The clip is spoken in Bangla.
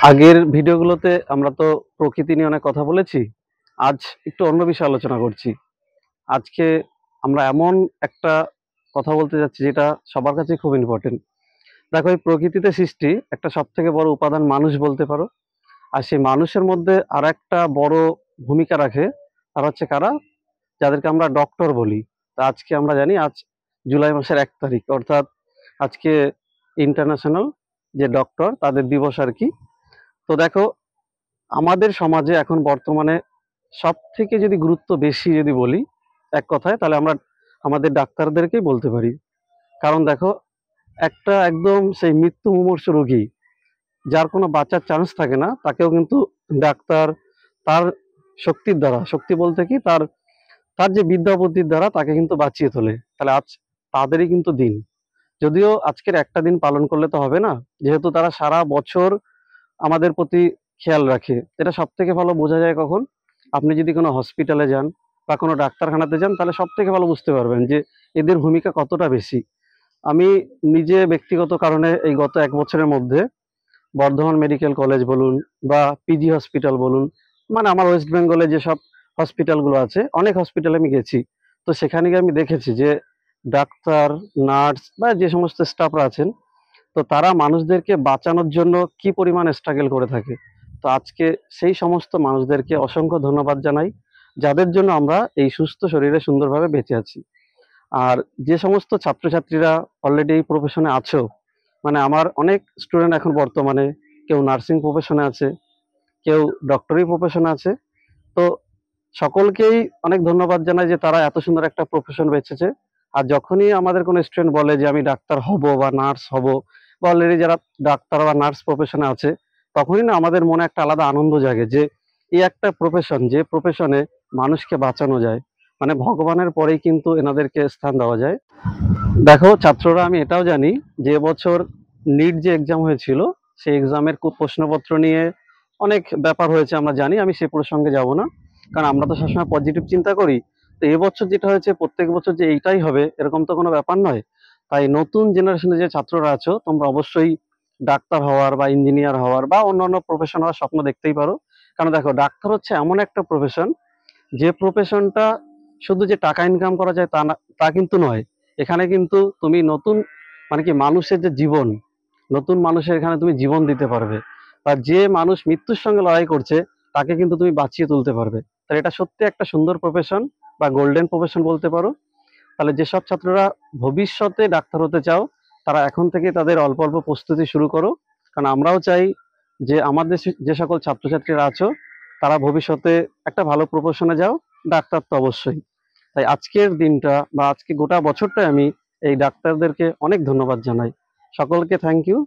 আগের ভিডিওগুলোতে আমরা তো প্রকৃতি নিয়ে অনেক কথা বলেছি। আজ একটু অন্য বিষয়ে আলোচনা করছি। আজকে আমরা এমন একটা কথা বলতে যাচ্ছি যেটা সবার কাছেই খুব ইম্পর্টেন্ট। দেখো, এই প্রকৃতিতে সৃষ্টি একটা সবথেকে বড় উপাদান মানুষ বলতে পারো। আর সেই মানুষের মধ্যে আরেকটা বড় ভূমিকা রাখে, তারা হচ্ছে কারা? যাদেরকে আমরা ডক্টর বলি। তো আজকে আমরা জানি আজ জুলাই মাসের ১ তারিখ, অর্থাৎ আজকে ইন্টারন্যাশনাল যে ডক্টর তাদের দিবস আরকি। তো দেখো, আমাদের সমাজে এখন বর্তমানে সবথেকে যদি গুরুত্ব বেশি যদি বলি এক কথায়, তাহলে আমরা আমাদের ডাক্তারদেরকেই বলতে পারি। কারণ দেখো, একটা একদম সেই মৃত্যু মুমূর্ষু রোগী, যার কোনো বাঁচার চান্স থাকে না, তাকেও কিন্তু ডাক্তার তার শক্তির দ্বারা, শক্তি বলতে কি, তার তার যে বিদ্যা বুদ্ধির দ্বারা তাকে কিন্তু বাঁচিয়ে তোলে। তাহলে আজ তাদেরই কিন্তু দিন। যদিও আজকের একটা দিন পালন করলে তো হবে না, যেহেতু তারা সারা বছর আমাদের প্রতি খেয়াল রাখে। এটা সবথেকে ভালো বোঝা যায় কখন? আপনি যদি কোনো হসপিটালে যান বা কোনো ডাক্তারখানাতে যান, তাহলে সবথেকে ভালো বুঝতে পারবেন যে এদের ভূমিকা কতটা বেশি। আমি নিজে ব্যক্তিগত কারণে এই গত ১ বছরের মধ্যে বর্ধমান মেডিকেল কলেজ বলুন বা পিজি হসপিটাল বলুন, মানে আমার ওয়েস্ট বেঙ্গলে যেসব হসপিটালগুলো আছে, অনেক হসপিটালে আমি গেছি। তো সেখানে গিয়ে আমি দেখেছি যে ডাক্তার, নার্স বা যে সমস্ত স্টাফরা আছেন, তো তারা মানুষদেরকে বাঁচানোর জন্য কি পরিমাণ স্ট্রাগল করে থাকে। তো আজকে সেই সমস্ত মানুষদেরকে অসংখ্য ধন্যবাদ জানাই, যাদের জন্য আমরা এই সুস্থ শরীরে সুন্দরভাবে বেঁচে আছি। আর যে সমস্ত ছাত্রছাত্রীরা অলরেডি এই প্রফেশনে আছো, মানে আমার অনেক স্টুডেন্ট এখন বর্তমানে কেউ নার্সিং প্রফেশনে আছে, কেউ ডক্টরি প্রফেশনে আছে। তো সকলকেই অনেক ধন্যবাদ জানাই যে তারা এত সুন্দর একটা প্রফেশন বেছেছে। আর যখনই আমাদের কোনো স্টুডেন্ট বলে যে আমি ডাক্তার হব বা নার্স হব, বা অলরেডি যারা ডাক্তার বা নার্স প্রফেশনে আছে, তখনই না আমাদের মনে একটা আলাদা আনন্দ জাগে যে এই একটা প্রফেশন, যে প্রফেশনে মানুষকে বাঁচানো যায়, মানে ভগবানের পরেই কিন্তু এনাদেরকে স্থান দেওয়া যায়। দেখো ছাত্ররা, আমি এটাও জানি যে এবছর নিট যে এক্সাম হয়েছিল, সেই এক্সামের প্রশ্নপত্র নিয়ে অনেক ব্যাপার হয়েছে আমরা জানি, আমি সে প্রসঙ্গে যাব না। কারণ আমরা তো সবসময় পজিটিভ চিন্তা করি। তো এবছর যেটা হয়েছে, প্রত্যেক বছর যে এইটাই হবে এরকম তো কোনো ব্যাপার নয়। তাই নতুন জেনারেশনে যে ছাত্ররা আছো, তোমরা অবশ্যই ডাক্তার হওয়ার বা ইঞ্জিনিয়ার হওয়ার বা অন্যান্য প্রফেশন হওয়ার স্বপ্ন দেখতেই পারো। কারণ দেখো, ডাক্তার হচ্ছে এমন একটা প্রফেশন, যে প্রফেশনটা শুধু যে টাকা ইনকাম করা যায় তা না, তা কিন্তু নয়। এখানে কিন্তু তুমি নতুন, মানে কি, মানুষের যে জীবন, নতুন মানুষের এখানে তুমি জীবন দিতে পারবে। আর যে মানুষ মৃত্যুর সঙ্গে লড়াই করছে, তাকে কিন্তু তুমি বাঁচিয়ে তুলতে পারবে। তাহলে এটা সত্যি একটা সুন্দর প্রফেশন বা গোল্ডেন প্রফেশন বলতে পারো। তাহলে যেসব ছাত্ররা ভবিষ্যতে ডাক্তার হতে চাও, তারা এখন থেকে তাদের অল্প অল্প প্রস্তুতি শুরু করো। কারণ আমরাও চাই যে আমাদের যে সকল ছাত্রছাত্রীরা আছো, তারা ভবিষ্যতে একটা ভালো প্রফেশনে যাও, ডাক্তার তো অবশ্যই। তাই আজকের দিনটা বা আজকে গোটা বছরটাই আমি এই ডাক্তারদেরকে অনেক ধন্যবাদ জানাই। সকলকে থ্যাংক ইউ।